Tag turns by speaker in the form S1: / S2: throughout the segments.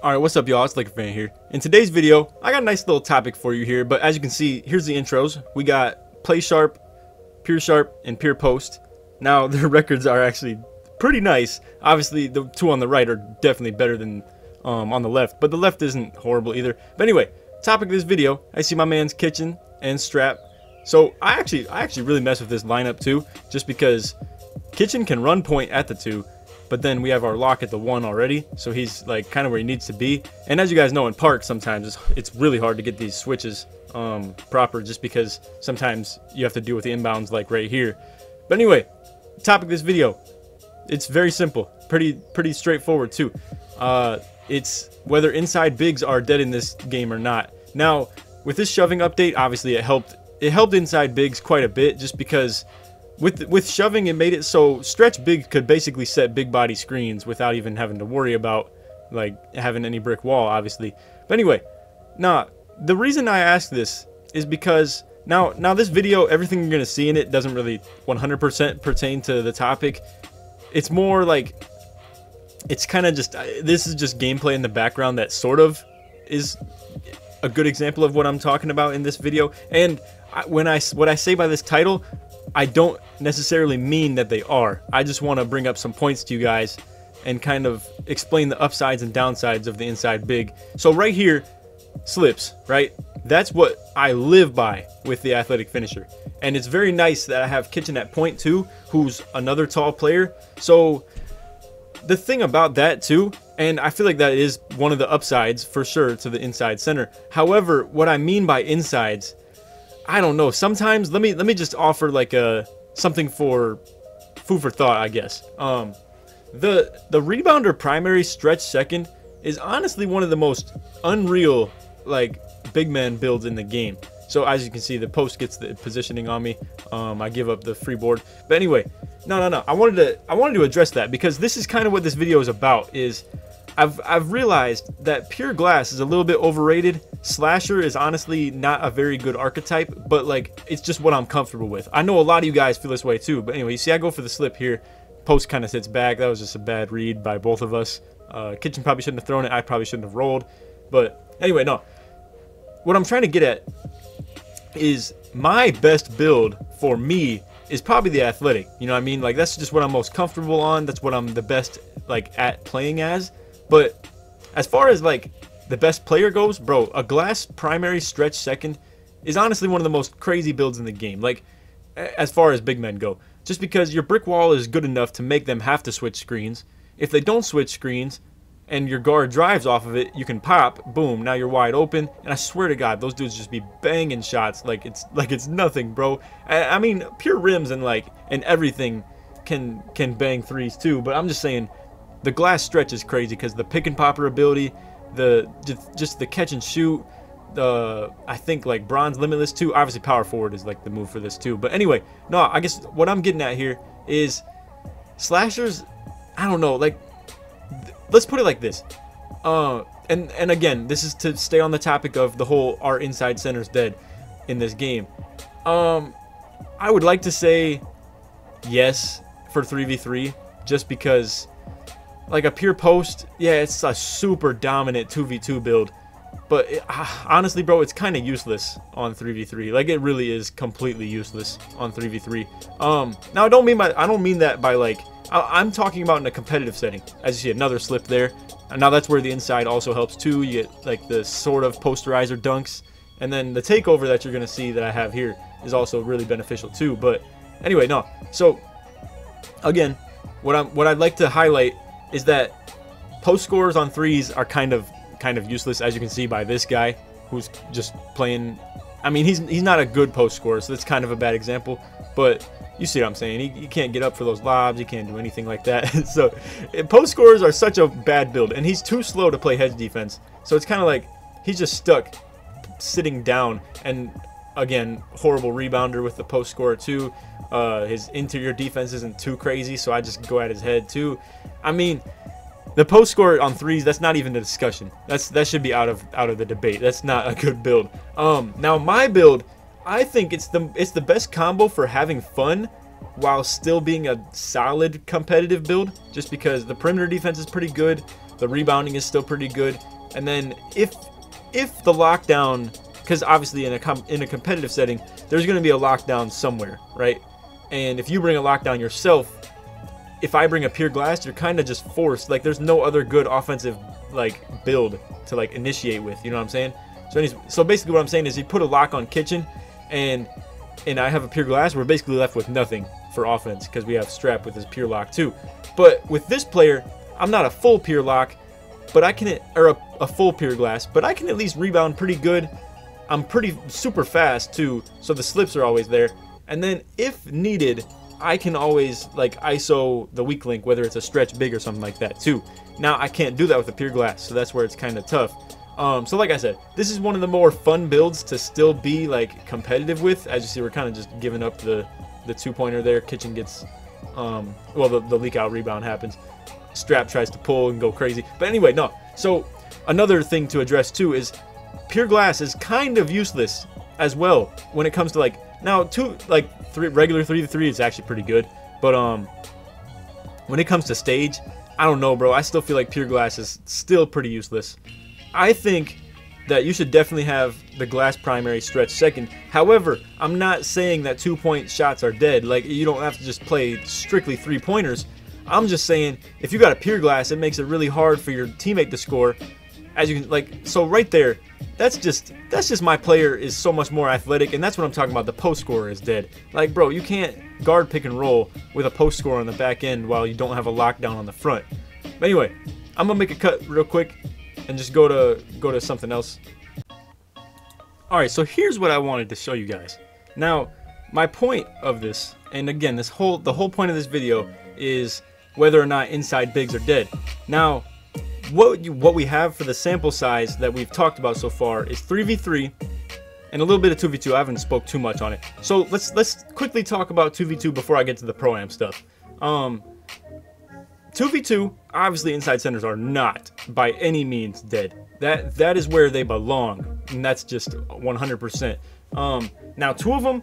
S1: Alright, what's up y'all, it's LakerFan here. In today's video, I got a nice little topic for you here, but as you can see, here's the intros. We got Play Sharp, Pure Sharp, and Pure Post. Now, their records are actually pretty nice. Obviously, the two on the right are definitely better than on the left, but the left isn't horrible either. But anyway, topic of this video, I see my man's Kitchen and Strap. So, I actually really mess with this lineup too, just because Kitchen can run point at the 2, but then we have our lock at the 1 already, so he's like kind of where he needs to be. And as you guys know, in park sometimes it's really hard to get these switches proper, just because sometimes you have to deal with the inbounds like right here. But anyway, topic of this video, it's very simple, pretty straightforward too. It's whether inside bigs are dead in this game or not. Now, with this shoving update, obviously it helped inside bigs quite a bit, just because with shoving, it made it so stretch big could basically set big body screens without even having to worry about like having any brick wall, obviously. But anyway, the reason I ask this is because now this video, everything you're gonna see in it doesn't really 100% pertain to the topic. It's more like it's kind of just this is just gameplay in the background that sort of is a good example of what I'm talking about in this video. And what I say by this title, I don't necessarily mean that they are. I just want to bring up some points to you guys and kind of explain the upsides and downsides of the inside big. So right here, slips, right? That's what I live by with the athletic finisher. And it's very nice that I have Kitchen at point 2, who's another tall player. So the thing about that too, and I feel like that is one of the upsides for sure to the inside center. However, what I mean by insides, I don't know. Sometimes let me just offer like something for food for thought, I guess. The rebounder primary stretch second is honestly one of the most unreal like big man builds in the game. So as you can see, the post gets the positioning on me. I give up the free board. But anyway, no. I wanted to address that because this is kind of what this video is about. Is I've realized that pure glass is a little bit overrated. Slasher is honestly not a very good archetype, but like it's just what I'm comfortable with. I know a lot of you guys feel this way too, but anyway, you see I go for the slip here. Post kind of sits back. That was just a bad read by both of us. Kitchen probably shouldn't have thrown it. I probably shouldn't have rolled. But anyway, no. What I'm trying to get at is my best build for me is probably the athletic. You know what I mean? Like that's just what I'm most comfortable on. That's what I'm the best like at playing as. But as far as like the best player goes, bro, a glass primary stretch second is honestly one of the most crazy builds in the game. Like as far as big men go, just because your brick wall is good enough to make them have to switch screens. If they don't switch screens and your guard drives off of it, you can pop, boom, now you're wide open. And I swear to God, those dudes just be banging shots like it's nothing, bro. I mean, pure rims and everything can bang threes too, but I'm just saying the glass stretch is crazy because the pick and popper ability, just the catch and shoot, I think like bronze limitless too. Obviously power forward is like the move for this too. But anyway, no, I guess what I'm getting at here is slashers, I don't know, like let's put it like this. And again, this is to stay on the topic of the whole our inside center's dead in this game. I would like to say yes for 3v3 just because like a pure post, yeah, it's a super dominant 2v2 build, but honestly, bro, it's kind of useless on 3v3. Like it really is completely useless on 3v3. Now I don't mean that by like I'm talking about in a competitive setting. As you see, another slip there. And now that's where the inside also helps too. You get like the sort of posterizer dunks, and then the takeover that you're gonna see that I have here is also really beneficial too. But anyway, no. So again, what I'd like to highlight is that post scores on threes are kind of useless, as you can see by this guy who's just playing. I mean, he's not a good post scorer, so that's kind of a bad example, but you see what I'm saying. He can't get up for those lobs. He can't do anything like that. So post scorers are such a bad build, and he's too slow to play hedge defense. So it's kind of like he's just stuck sitting down. And again, horrible rebounder with the post scorer too. His interior defense isn't too crazy, so I just go at his head too. I mean, the post score on threes, that's not even a discussion. That should be out of the debate. That's not a good build. Now my build, I think it's the best combo for having fun while still being a solid competitive build, just because the perimeter defense is pretty good, the rebounding is still pretty good, and then if the lockdown, because obviously in a competitive setting, there's going to be a lockdown somewhere, right? And if you bring a lockdown yourself, if I bring a pure glass, you're kind of just forced. Like, there's no other good offensive like build to like initiate with. You know what I'm saying? So basically, what I'm saying is, you put a lock on kitchen, and I have a pure glass. We're basically left with nothing for offense because we have Strap with his pure lock too. But with this player, I'm not a full pure lock, but I can, or a full pure glass, but I can at least rebound pretty good. I'm pretty super fast too, so the slips are always there. And then if needed, I can always like ISO the weak link, whether it's a stretch big or something like that too. Now I can't do that with a pure glass, so that's where it's kind of tough. So like I said, this is one of the more fun builds to still be like competitive with. As you see, we're kind of just giving up the 2-pointer there. Kitchen gets, well, the leak out rebound happens. Strap tries to pull and go crazy. But anyway, no. So another thing to address too is pure glass is kind of useless as well when it comes to like, now regular 3-3 is actually pretty good, but when it comes to stage, I don't know, bro. I still feel like pure glass is still pretty useless. I think that you should definitely have the glass primary, stretch second. However, I'm not saying that 2-point shots are dead. Like, you don't have to just play strictly 3-pointers. I'm just saying, if you got a pure glass, it makes it really hard for your teammate to score. As you can, like, so right there, that's just my player is so much more athletic, and that's what I'm talking about. The post scorer is dead. Like, bro, you can't guard pick and roll with a post scorer on the back end while you don't have a lockdown on the front. But anyway, I'm gonna make a cut real quick and just go to something else. All right, so here's what I wanted to show you guys. Now, my point of this, and again, the whole point of this video is whether or not inside bigs are dead. Now, what we have for the sample size that we've talked about so far is 3v3 and a little bit of 2v2. I haven't spoke too much on it. So let's quickly talk about 2v2 before I get to the ProAm stuff. 2v2, obviously inside centers are not by any means dead. That is where they belong, and that's just 100%. Now 2 of them,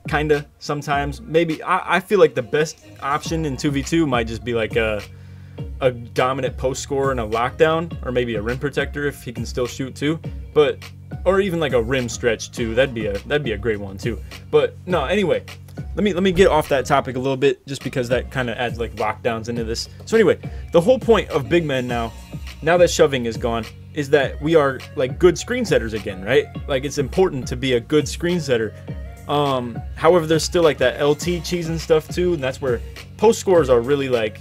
S1: kinda sometimes. Maybe I feel like the best option in 2v2 might just be like a dominant post scorer and a lockdown, or maybe a rim protector if he can still shoot too. But or even like a rim stretch too. That'd be a great one too. But no, anyway, let me get off that topic a little bit, just because that kind of adds like lockdowns into this. So anyway, the whole point of big men now that shoving is gone, is that we are like good screen setters again, right? Like, it's important to be a good screen setter. However, there's still like that LT cheese and stuff too, and that's where post scorers are really like,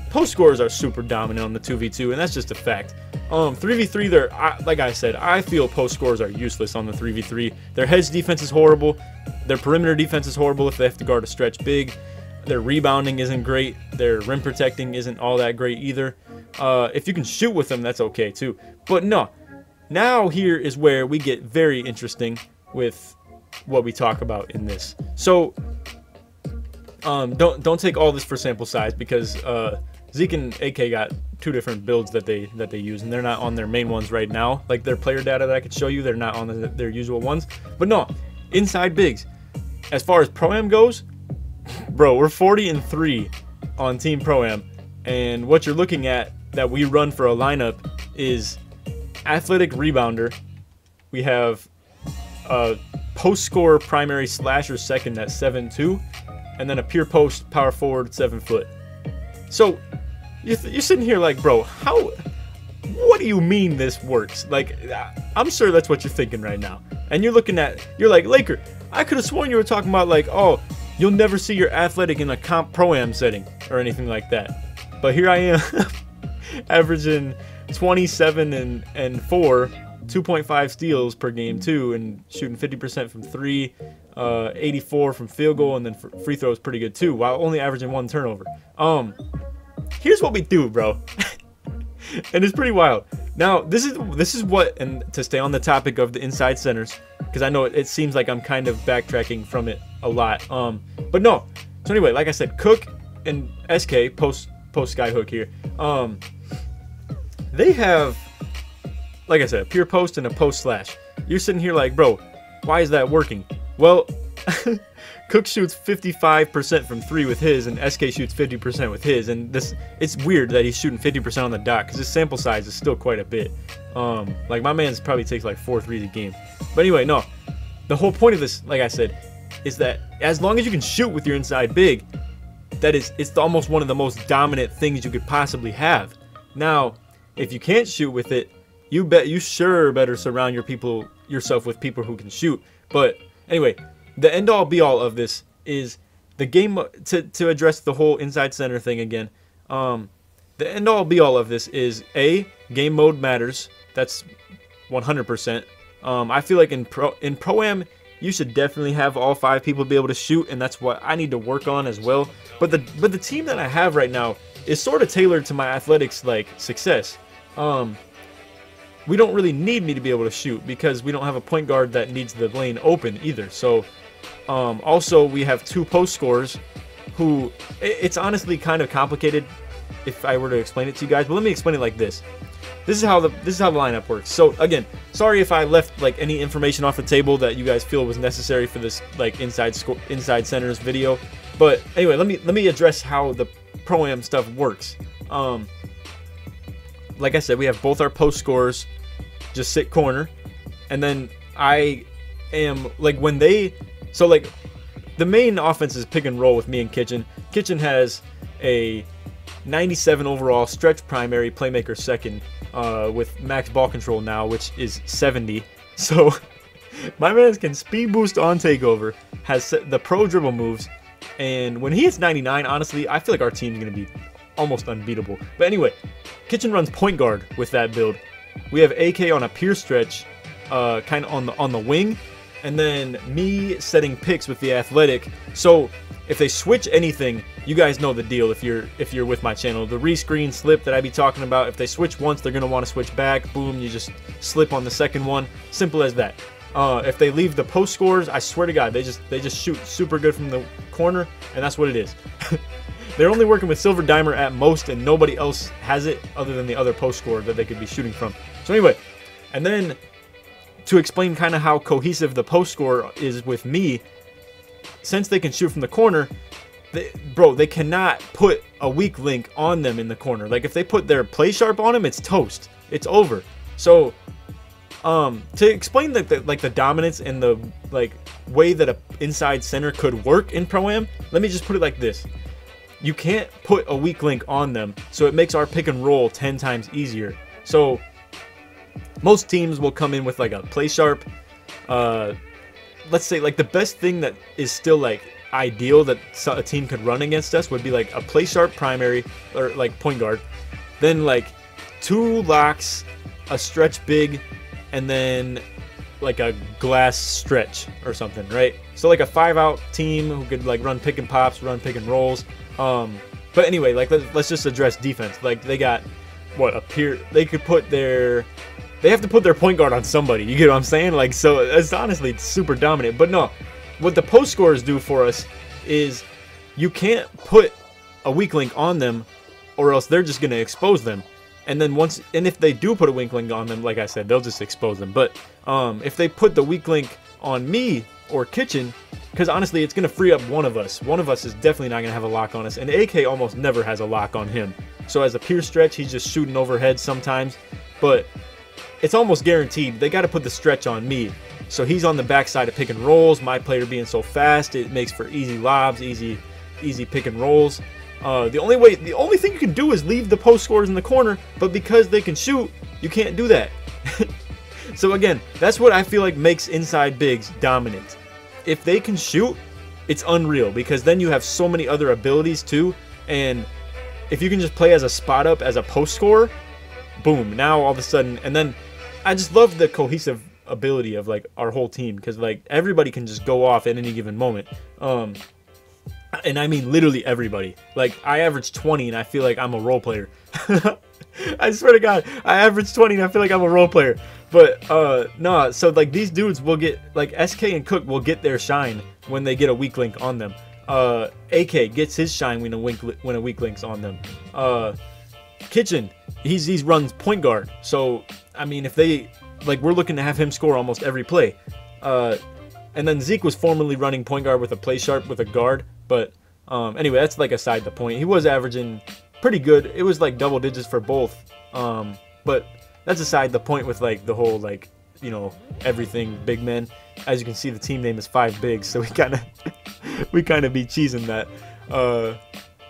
S1: post scorers are super dominant on the 2v2, and that's just a fact. 3v3, they're like I said, I feel post scorers are useless on the 3v3. Their hedge defense is horrible. Their perimeter defense is horrible if they have to guard a stretch big. Their rebounding isn't great. Their rim protecting isn't all that great either. If you can shoot with them, that's okay too. But no, now here is where we get very interesting with what we talk about in this. So don't take all this for sample size, because Zeke and AK got 2 different builds that they use, and they're not on their main ones right now. Like their player data that I could show you, they're not on their usual ones. But no, inside bigs, as far as ProAm goes, bro, we're 40-3 on Team ProAm, and what you're looking at that we run for a lineup is athletic rebounder. We have a post scorer primary slasher second at 7'2", and then a pure post power forward 7 foot. So you're sitting here like, bro, what do you mean this works? Like, I'm sure that's what you're thinking right now. And you're like, Laker, I could have sworn you were talking about like, oh, you'll never see your athletic in a comp ProAm setting or anything like that. But here I am, averaging 27 and 4, 2.5 steals per game too, and shooting 50% from 3, 84 from field goal, and then free throws pretty good too, while only averaging 1 turnover. Here's what we do, bro. And it's pretty wild. Now, this is what, and to stay on the topic of the inside centers, because I know it seems like I'm kind of backtracking from it a lot. But no. So anyway, like I said, Cook and SK post Skyhook here. They have, like I said, a pure post and a post slash. You're sitting here like, bro, why is that working? Well, Cook shoots 55% from 3 with his, and SK shoots 50% with his. And it's weird that he's shooting 50% on the dot because his sample size is still quite a bit. Like my man's probably takes like 4 threes a game. But anyway, no. The whole point of this, like I said, is that as long as you can shoot with your inside big, it's almost one of the most dominant things you could possibly have. Now, if you can't shoot with it, you sure better surround yourself with people who can shoot. But anyway, the end all be all of this is the game to address the whole inside center thing again. The end all be all of this is game mode matters. That's 100%. I feel like in ProAm you should definitely have all 5 people be able to shoot, and that's what I need to work on as well. But the team that I have right now is sort of tailored to my athletics like success. We don't really need me to be able to shoot because we don't have a point guard that needs the lane open either. So also we have 2 post scorers who it's honestly kind of complicated if I were to explain it to you guys, but let me explain it like this. This is how the lineup works. So again, sorry if I left like any information off the table that you guys feel was necessary for this like inside centers video. But anyway, let me address how the ProAm stuff works. Like I said, we have both our post scorers just sit corner, and then I am like the main offense is pick and roll with me and Kitchen. Kitchen has a 97 overall, stretch primary, playmaker second, with max ball control now, which is 70. So my man can speed boost on takeover, has the pro dribble moves, and when he hits 99, honestly, I feel like our team's gonna be almost unbeatable. But anyway, Kitchen runs point guard with that build. We have AK on a pure stretch, kind of on the wing, and then me setting picks with the athletic. So if they switch anything, you guys know the deal if you're with my channel. The rescreen slip that I be talking about, if they switch once, they're gonna want to switch back. Boom, you just slip on the second one. Simple as that. If they leave the post scores, I swear to God, they just shoot super good from the corner, and that's what it is. They're only working with Silver Dimer at most, and nobody else has it other than the other post scorer that they could be shooting from. So anyway, and then to explain kind of how cohesive the post scorer is with me, since they can shoot from the corner, they cannot put a weak link on them in the corner. Like if they put their play sharp on them, it's toast. It's over. So to explain the dominance and the way that a inside center could work in ProAm, let me just put it like this. You can't put a weak link on them, so it makes our pick and roll 10 times easier. So most teams will come in with like a play sharp, let's say like the best thing that is still like ideal that a team could run against us would be like a play sharp primary or like point guard, then like 2 locks, a stretch big, and then like a glass stretch or something, right? So like a 5-out team who could like run pick and pops, run pick and rolls. But anyway, like let's just address defense. Like they got what they have to put their point guard on somebody. You get what I'm saying? Like, so it's honestly super dominant. But no, what the post scorers do for us is you can't put a weak link on them, or else they're just gonna expose them. And then if they do put a weak link on them, like I said, they'll just expose them. But if they put the weak link on me or Kitchen, because honestly, it's going to free up one of us. One of us is definitely not going to have a lock on us. And AK almost never has a lock on him. So as a pure stretch, he's just shooting overhead sometimes. But it's almost guaranteed they got to put the stretch on me. So he's on the backside of pick and rolls. My player being so fast, it makes for easy lobs, easy pick and rolls. The only thing you can do is leave the post scorers in the corner, but because they can shoot, you can't do that. So again, that's what I feel like makes inside bigs dominant. If they can shoot, it's unreal, because then you have so many other abilities too, and if you can just play as a spot up as a post scorer, boom, now all of a sudden. And then I just love the cohesive ability of like our whole team, because like everybody can just go off at any given moment. And I mean literally everybody. Like I average 20 and I feel like I'm a role player. I swear to God, I average 20 and I feel like I'm a role player. But no, so like these dudes will get, like SK and Cook will get their shine when they get a weak link on them. AK gets his shine when a weak link's on them. Kitchen, he's runs point guard. So I mean, if they we're looking to have him score almost every play. And then Zeke was formerly running point guard with a play sharp with a guard. But anyway, that's like aside the point. He was averaging pretty good. It was like double digits for both. But that's aside the point with like the whole like, you know, everything big men. As you can see, the team name is 5 Bigs, so we kind of be cheesing that.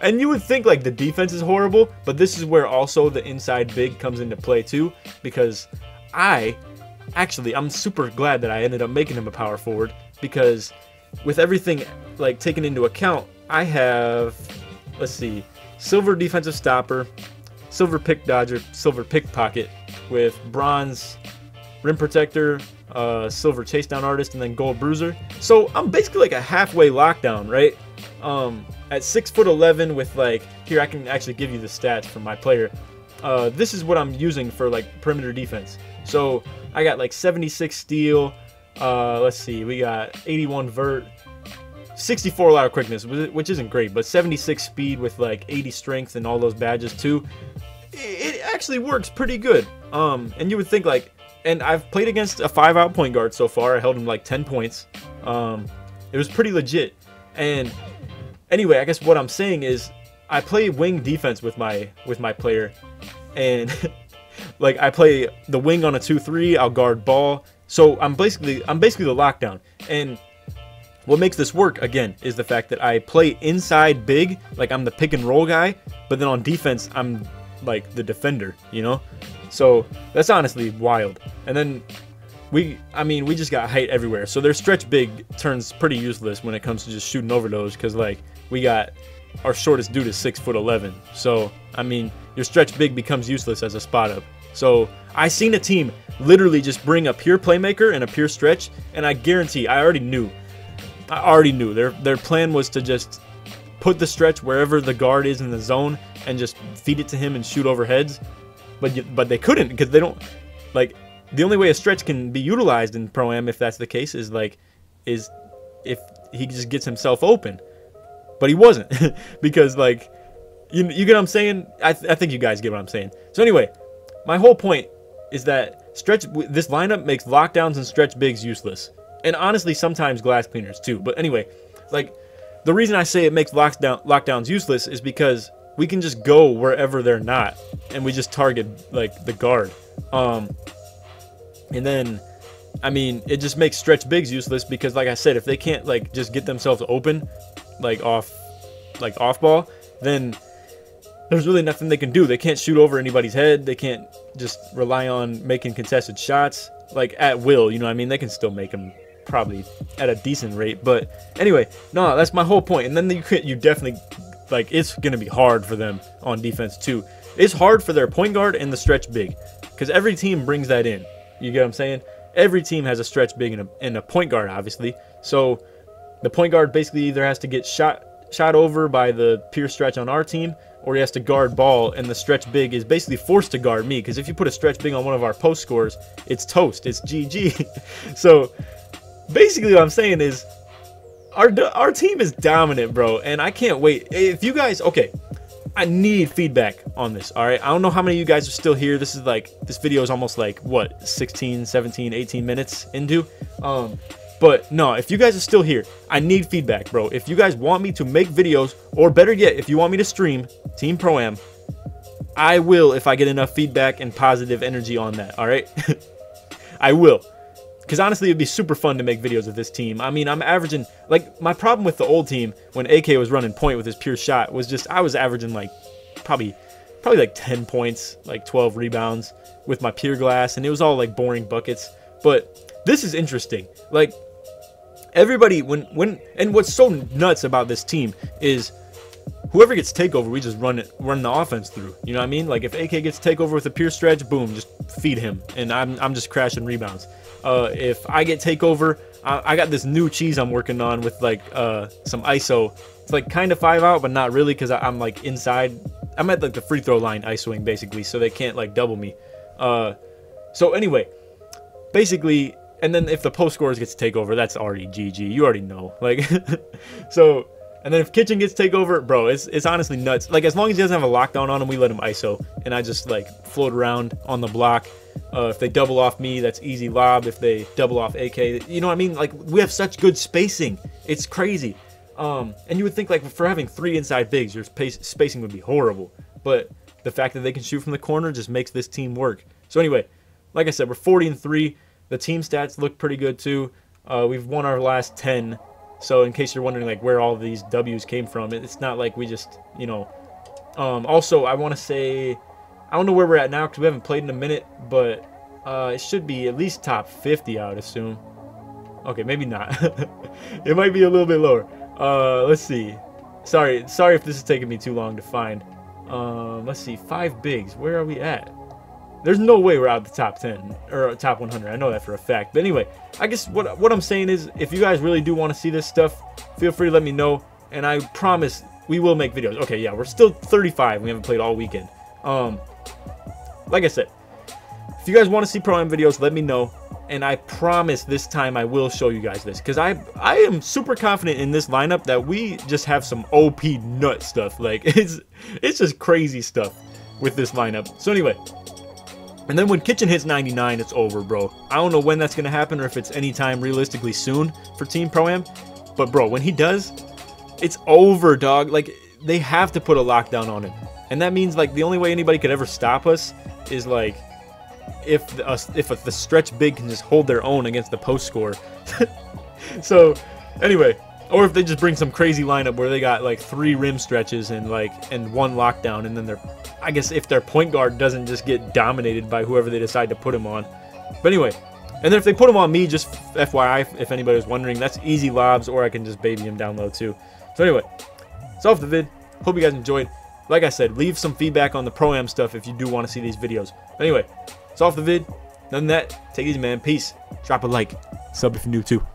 S1: And you would think like the defense is horrible, but this is where also the inside big comes into play too, because I'm super glad that I ended up making him a power forward, because with everything like taken into account, I have, let's see, silver defensive stopper, silver pick dodger, silver pickpocket, with bronze rim protector, silver chase down artist, and then gold bruiser. So I'm basically like a halfway lockdown, right? At 6'11" with like, here I can actually give you the stats for my player. This is what I'm using for like perimeter defense. So I got like 76 steal, let's see, we got 81 vert, 64 lateral quickness, which isn't great, but 76 speed with like 80 strength and all those badges too. It actually works pretty good. And you would think like, and I've played against a 5-out point guard so far. I held him like 10 points. It was pretty legit. And anyway, I guess what I'm saying is I play wing defense with my player, and like I play the wing on a 2-3. I'll guard ball. So I'm basically the lockdown. And what makes this work again is the fact that I play inside big, like I'm the pick and roll guy, but then on defense I'm like the defender, you know? So that's honestly wild. And then we just got height everywhere. So their stretch big turns pretty useless when it comes to just shooting over those, because like we got our shortest dude is 6'11". So I mean, your stretch big becomes useless as a spot up. So I seen a team literally just bring a pure playmaker and a pure stretch, and I guarantee I already knew their plan was to just put the stretch wherever the guard is in the zone and just feed it to him and shoot over heads. But they couldn't, because they don't, like, the only way a stretch can be utilized in Pro-Am, if that's the case, is if he just gets himself open. But he wasn't, because like, you get what I'm saying? I think you guys get what I'm saying. So anyway, my whole point is that this lineup makes lockdowns and stretch bigs useless, and honestly sometimes glass cleaners too. But anyway, like, the reason I say it makes lockdowns useless is because we can just go wherever they're not, and we just target like the guard. And then, I mean, it just makes stretch bigs useless, because like I said, if they can't like just get themselves open, like off ball, then there's really nothing they can do. They can't shoot over anybody's head. They can't just rely on making contested shots like at will. You know what I mean? They can still make them probably at a decent rate. But anyway, no, that's my whole point. And then you definitely, like, it's going to be hard for them on defense too. It's hard for their point guard and the stretch big, because every team brings that in. You get what I'm saying? Every team has a stretch big and a point guard, obviously. So the point guard basically either has to get shot over by the pure stretch on our team, or he has to guard ball, and the stretch big is basically forced to guard me, because if you put a stretch big on one of our post scores, it's toast. It's GG. So basically what I'm saying is our team is dominant, bro, and I can't wait. If you guys, okay, I need feedback on this, all right? I don't know how many of you guys are still here. This video is almost like, what, 16, 17, 18 minutes into? But no, if you guys are still here, I need feedback, bro. If you guys want me to make videos, or better yet, if you want me to stream Team Pro-Am, I will if I get enough feedback and positive energy on that, all right? I will. Because honestly, it'd be super fun to make videos of this team. I mean, I'm averaging, like, my problem with the old team when AK was running point with his pure shot was just, I was averaging like probably like 10 points, like 12 rebounds with my pure glass, and it was all like boring buckets. But this is interesting. Like, everybody, and what's so nuts about this team is whoever gets takeover, we just run the offense through. You know what I mean? Like, if AK gets takeover with a pure stretch, boom, just feed him, and I'm just crashing rebounds. If I get takeover, I got this new cheese I'm working on with like some ISO. It's like kind of 5-out, but not really, because I'm like inside. I'm at like the free throw line ISOing basically, so they can't like double me. So anyway, basically, and then if the post scorers gets takeover, that's already GG. You already know. Like, so And then if Kitchen gets takeover, bro, it's honestly nuts. Like, as long as he doesn't have a lockdown on him, we let him ISO. And I just, like, float around on the block. If they double off me, that's easy lob. If they double off AK, you know what I mean? Like, we have such good spacing. It's crazy. And you would think, like, for having 3 inside bigs, your spacing would be horrible. But the fact that they can shoot from the corner just makes this team work. So anyway, like I said, we're 40-3. The team stats look pretty good, too. We've won our last 10. So in case you're wondering like where all these W's came from, it's not like we just, you know. Also, I want to say, I don't know where we're at now because we haven't played in a minute, but it should be at least top 50, I would assume. Okay, maybe not. It might be a little bit lower. Let's see. Sorry if this is taking me too long to find. Let's see, 5 bigs. Where are we at? There's no way we're out of the top 10 or top 100. I know that for a fact. But anyway, I guess what I'm saying is, if you guys really do want to see this stuff, feel free to let me know, and I promise we will make videos. Okay, yeah, we're still 35. We haven't played all weekend. Like I said, if you guys want to see Pro Am videos, let me know, and I promise this time I will show you guys this, because I am super confident in this lineup that we just have some OP nut stuff. Like, it's just crazy stuff with this lineup. So anyway. And then when Kitchen hits 99, it's over, bro. I don't know when that's going to happen or if it's anytime realistically soon for Team Pro-Am. But, bro, when he does, it's over, dog. Like, they have to put a lockdown on him. And that means, like, the only way anybody could ever stop us is, like, if the stretch big can just hold their own against the post score. So, anyway. Or if they just bring some crazy lineup where they got, like, 3 rim stretches and 1 lockdown. And then they're... I guess if their point guard doesn't just get dominated by whoever they decide to put him on. But anyway, and then if they put him on me, just FYI, if anybody was wondering, that's easy lobs, or I can just baby him down low too. So anyway, it's off the vid. Hope you guys enjoyed. Like I said, leave some feedback on the Pro-Am stuff if you do want to see these videos. But anyway, it's off the vid. None of that. Take it easy, man. Peace. Drop a like. Sub if you're new too.